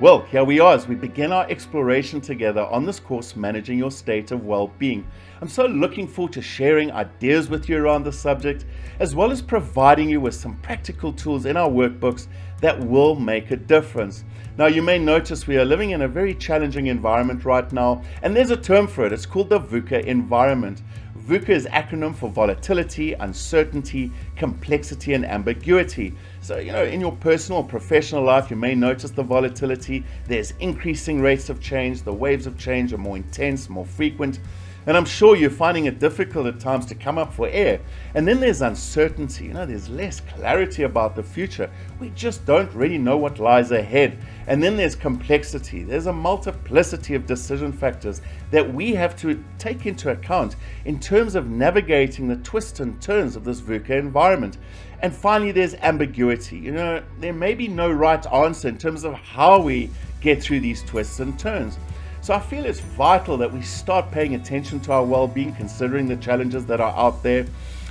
Well, here we are as we begin our exploration together on this course, Managing Your State of Well-Being. I'm so looking forward to sharing ideas with you around the subject, as well as providing you with some practical tools in our workbooks that will make a difference. Now, you may notice we are living in a very challenging environment right now, and there's a term for it. It's called the VUCA environment. VUCA is acronym for volatility, uncertainty, complexity, and ambiguity. So, in your personal or professional life, you may notice the volatility. There's increasing rates of change. The waves of change are more intense, more frequent. And I'm sure you're finding it difficult at times to come up for air. And then there's uncertainty. There's less clarity about the future. We just don't really know what lies ahead. And then there's complexity. There's a multiplicity of decision factors that we have to take into account in terms of navigating the twists and turns of this VUCA environment. And finally, there's ambiguity. There may be no right answer in terms of how we get through these twists and turns. So I feel it's vital that we start paying attention to our well-being, considering the challenges that are out there.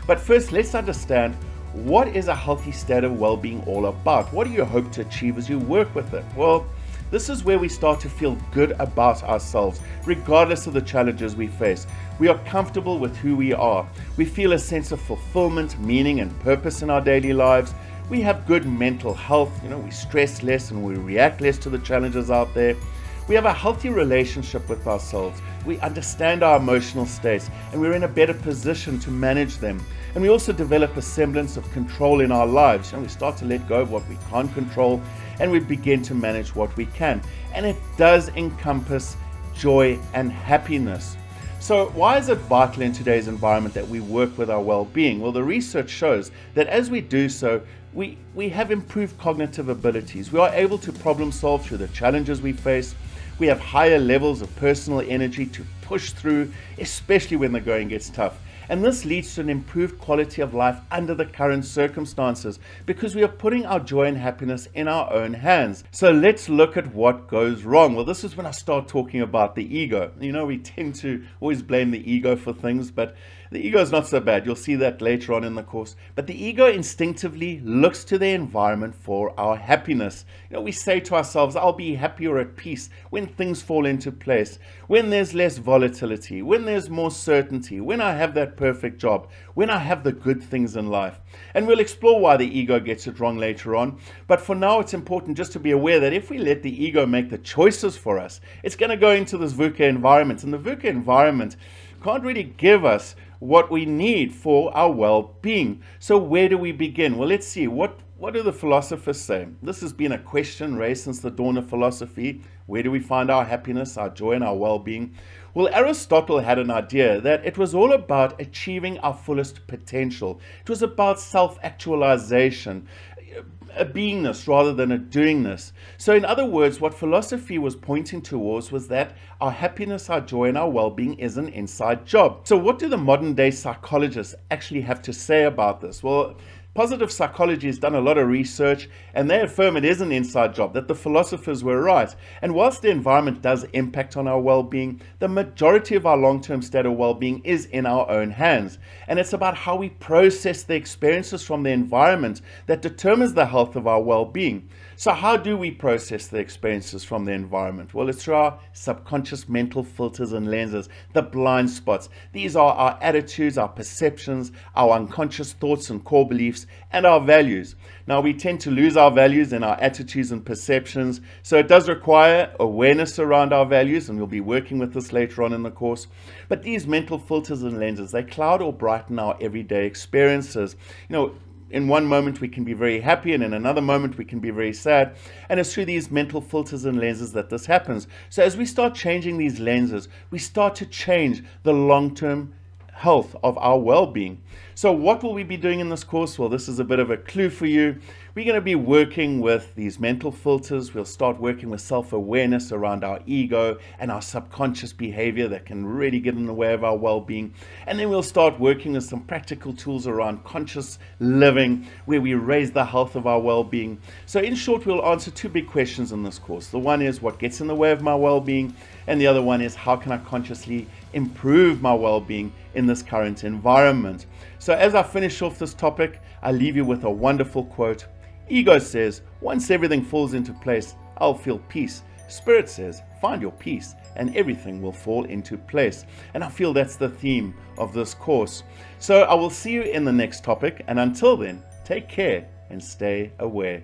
But first, let's understand, what is a healthy state of well-being all about? What do you hope to achieve as you work with it? Well, this is where we start to feel good about ourselves, regardless of the challenges we face. We are comfortable with who we are. We feel a sense of fulfillment, meaning, and purpose in our daily lives. We have good mental health. We stress less and we react less to the challenges out there. We have a healthy relationship with ourselves. We understand our emotional states and we're in a better position to manage them. And we also develop a semblance of control in our lives. We start to let go of what we can't control and we begin to manage what we can. And it does encompass joy and happiness. So why is it vital in today's environment that we work with our well-being? Well, the research shows that as we do so, we have improved cognitive abilities. We are able to problem solve through the challenges we face. We have higher levels of personal energy to push through, especially when the going gets tough. And this leads to an improved quality of life under the current circumstances because we are putting our joy and happiness in our own hands. So let's look at what goes wrong. Well, this is when I start talking about the ego. We tend to always blame the ego for things, but the ego is not so bad. You'll see that later on in the course. But the ego instinctively looks to the environment for our happiness. We say to ourselves, I'll be happy or at peace when things fall into place, when there's less volatility, when there's more certainty, when I have that perfect job, when I have the good things in life. And we'll explore why the ego gets it wrong later on. But for now, it's important just to be aware that if we let the ego make the choices for us, it's going to go into this VUCA environment. And the VUCA environment can't really give us what we need for our well-being. So where do we begin? Well, let's see. What do the philosophers say? This has been a question raised since the dawn of philosophy. Where do we find our happiness, our joy, and our well-being? Well, Aristotle had an idea that it was all about achieving our fullest potential. It was about self-actualization, a beingness rather than a doingness. So in other words, what philosophy was pointing towards was that our happiness, our joy, and our well-being is an inside job. So what do the modern day psychologists actually have to say about this? Well, positive psychology has done a lot of research and they affirm it is an inside job, that the philosophers were right. And whilst the environment does impact on our well-being, the majority of our long-term state of well-being is in our own hands. And it's about how we process the experiences from the environment that determines the health of our well-being. So how do we process the experiences from the environment? Well, it's through our subconscious mental filters and lenses, the blind spots. These are our attitudes, our perceptions, our unconscious thoughts and core beliefs, and our values. Now, we tend to lose our values in our attitudes and perceptions, so it does require awareness around our values, and we'll be working with this later on in the course. But these mental filters and lenses, they cloud or brighten our everyday experiences. In one moment we can be very happy and in another moment we can be very sad. And it's through these mental filters and lenses that this happens. So as we start changing these lenses, we start to change the long-term health of our well-being. So what will we be doing in this course? Well, this is a bit of a clue for you. We're going to be working with these mental filters. We'll start working with self-awareness around our ego and our subconscious behavior that can really get in the way of our well-being. And then we'll start working with some practical tools around conscious living, where we raise the health of our well-being. So in short, we'll answer two big questions in this course. The one is, what gets in the way of my well-being? And the other one is, how can I consciously improve my well-being in this current environment? So as I finish off this topic, I leave you with a wonderful quote. Ego says, once everything falls into place, I'll feel peace. Spirit says, find your peace and everything will fall into place. And I feel that's the theme of this course. So I will see you in the next topic, and until then, take care and stay aware.